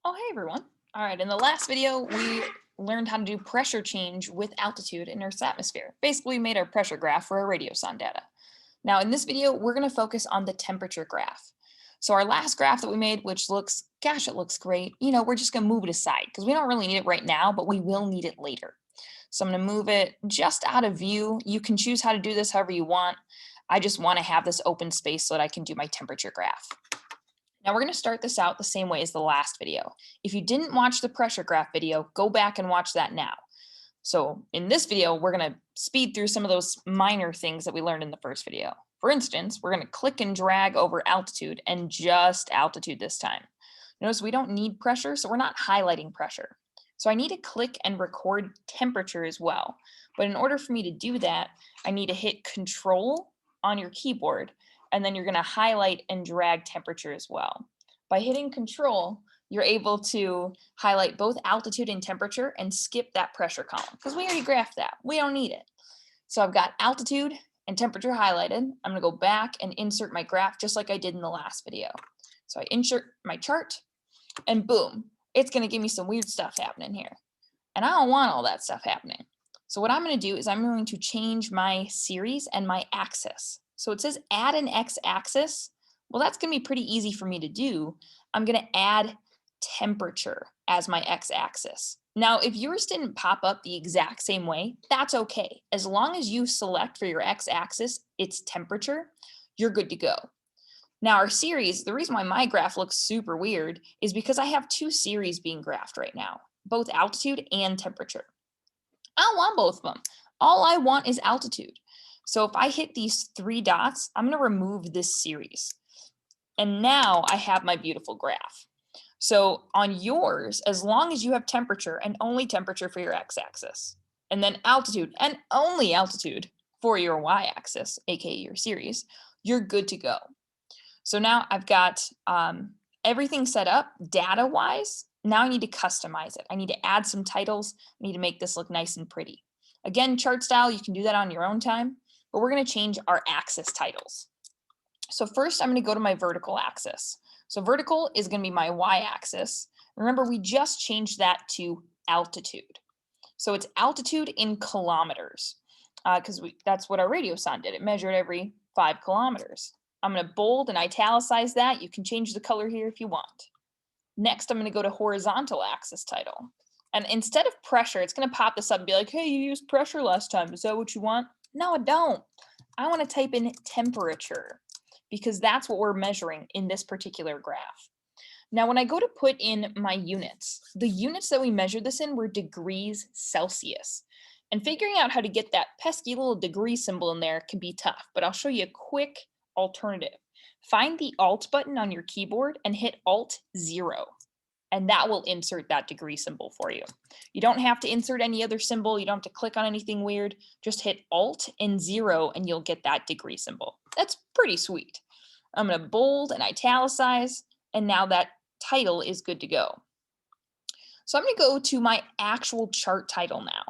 Oh, hey everyone. All right, in the last video, we learned how to do pressure change with altitude in Earth's atmosphere. Basically, we made our pressure graph for our radiosonde data. Now, in this video, we're going to focus on the temperature graph. So our last graph that we made, which looks, gosh, it looks great. We're just going to move it aside because we don't really need it right now, but we will need it later. So I'm going to move it just out of view. You can choose how to do this however you want. I just want to have this open space so that I can do my temperature graph. Now we're going to start this out the same way as the last video. If you didn't watch the pressure graph video, go back and watch that now. So in this video, we're going to speed through some of those minor things that we learned in the first video. For instance, we're going to click and drag over altitude and just altitude this time. Notice we don't need pressure, so we're not highlighting pressure. So I need to click and record temperature as well. But in order for me to do that, I need to hit Control on your keyboard, and then you're going to highlight and drag temperature as well. By hitting Control, you're able to highlight both altitude and temperature and skip that pressure column because we already graphed that. We don't need it. So I've got altitude and temperature highlighted. I'm going to go back and insert my graph just like I did in the last video. So I insert my chart and boom, it's going to give me some weird stuff happening here. And I don't want all that stuff happening. So what I'm going to do is I'm going to change my series and my axis. So it says add an x-axis. Well, that's going to be pretty easy for me to do. I'm going to add temperature as my x-axis. Now, if yours didn't pop up the exact same way, that's okay. As long as you select for your x-axis, its temperature, you're good to go. Now our series, the reason why my graph looks super weird is because I have two series being graphed right now, both altitude and temperature. I don't want both of them. All I want is altitude. So if I hit these three dots, I'm going to remove this series. And now I have my beautiful graph. So on yours, as long as you have temperature and only temperature for your x-axis, and then altitude and only altitude for your y-axis, aka your series, you're good to go. So now I've got everything set up data-wise. Now I need to customize it. I need to add some titles. I need to make this look nice and pretty. Again, chart style, you can do that on your own time, but we're going to change our axis titles. So first I'm going to go to my vertical axis. So vertical is going to be my y-axis. Remember, we just changed that to altitude. So it's altitude in kilometers because that's what our radiosonde did. It measured every 5 kilometers. I'm going to bold and italicize that. You can change the color here if you want. Next, I'm going to go to horizontal axis title. And instead of pressure, it's going to pop this up and be like, hey, you used pressure last time. Is that what you want? No, I don't. I want to type in temperature because that's what we're measuring in this particular graph. Now, when I go to put in my units, the units that we measured this in were degrees Celsius. And figuring out how to get that pesky little degree symbol in there can be tough, but I'll show you a quick alternative. Find the Alt button on your keyboard and hit Alt 0, and that will insert that degree symbol for you. You don't have to insert any other symbol. You don't have to click on anything weird. Just hit Alt and 0 and you'll get that degree symbol. That's pretty sweet. I'm going to bold and italicize, and now that title is good to go. So I'm going to go to my actual chart title now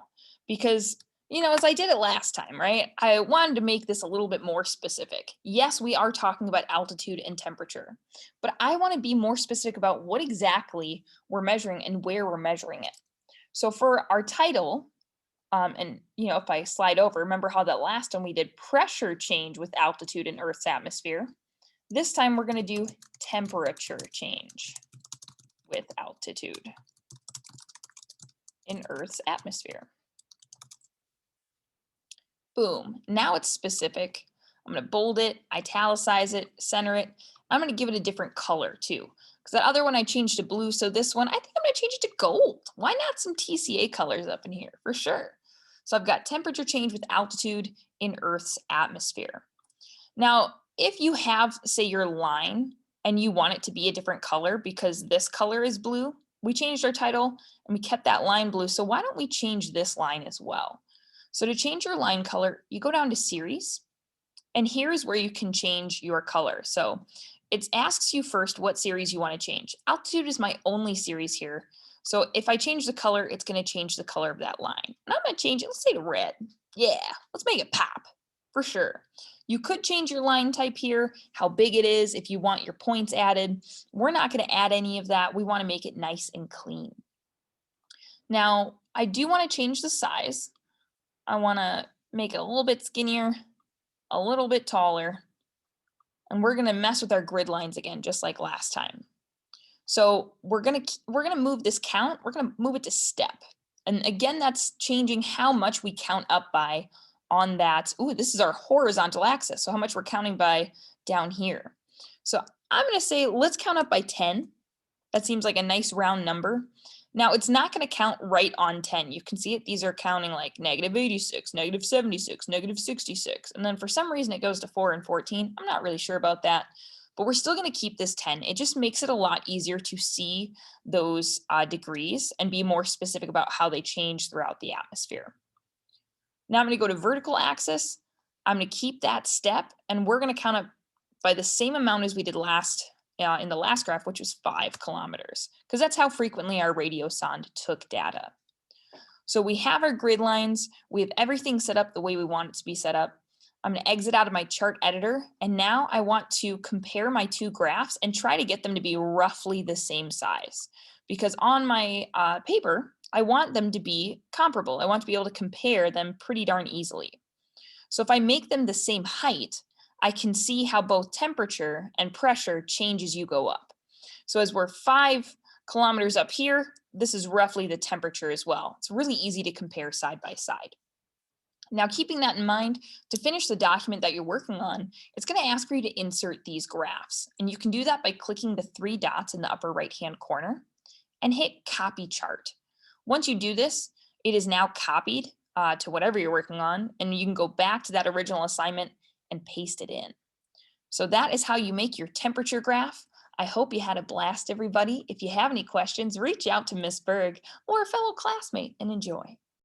because, as I did it last time, right? I wanted to make this a little bit more specific. Yes, we are talking about altitude and temperature, but I want to be more specific about what exactly we're measuring and where we're measuring it. So for our title, if I slide over, remember how that last time we did pressure change with altitude in Earth's atmosphere. This time we're going to do temperature change with altitude in Earth's atmosphere. Boom. Now it's specific. I'm going to bold it, italicize it, center it. I'm going to give it a different color too, because that other one I changed to blue. So this one, I think I'm going to change it to gold. Why not some TCA colors up in here for sure? So I've got temperature change with altitude in Earth's atmosphere. Now, if you have, say, your line and you want it to be a different color because this color is blue, we changed our title and we kept that line blue. So why don't we change this line as well? So to change your line color, you go down to series, and here's where you can change your color. So it asks you first what series you want to change. Altitude is my only series here. So if I change the color, it's going to change the color of that line. And I'm going to change it, let's say to red. Yeah, let's make it pop. For sure. You could change your line type here, how big it is, if you want your points added. We're not going to add any of that. We want to make it nice and clean. Now, I do want to change the size. I want to make it a little bit skinnier, a little bit taller, and we're going to mess with our grid lines again, just like last time. So we're going to move this count. We're going to move it to step. And again, that's changing how much we count up by on that. Ooh, this is our horizontal axis. So how much we're counting by down here. So I'm going to say, let's count up by 10. That seems like a nice round number. Now it's not going to count right on 10. You can see it. These are counting like -86, -76, -66. And then for some reason it goes to 4 and 14. I'm not really sure about that, but we're still going to keep this 10. It just makes it a lot easier to see those degrees and be more specific about how they change throughout the atmosphere. Now I'm going to go to vertical axis. I'm going to keep that step, and we're going to count up by the same amount as we did in the last graph, which was 5 kilometers, because that's how frequently our radiosonde took data. So we have our grid lines. We have everything set up the way we want it to be set up. I'm going to exit out of my chart editor, and now I want to compare my two graphs and try to get them to be roughly the same size, because on my paper, I want them to be comparable. I want to be able to compare them pretty darn easily. So if I make them the same height, I can see how both temperature and pressure change as you go up. So as we're 5 kilometers up here, this is roughly the temperature as well. It's really easy to compare side by side. Now, keeping that in mind, to finish the document that you're working on, it's going to ask for you to insert these graphs. And you can do that by clicking the 3 dots in the upper right-hand corner and hit Copy Chart. Once you do this, it is now copied to whatever you're working on, and you can go back to that original assignment and paste it in. So that is how you make your temperature graph. I hope you had a blast, everybody. If you have any questions, reach out to Miss Berg or a fellow classmate and enjoy.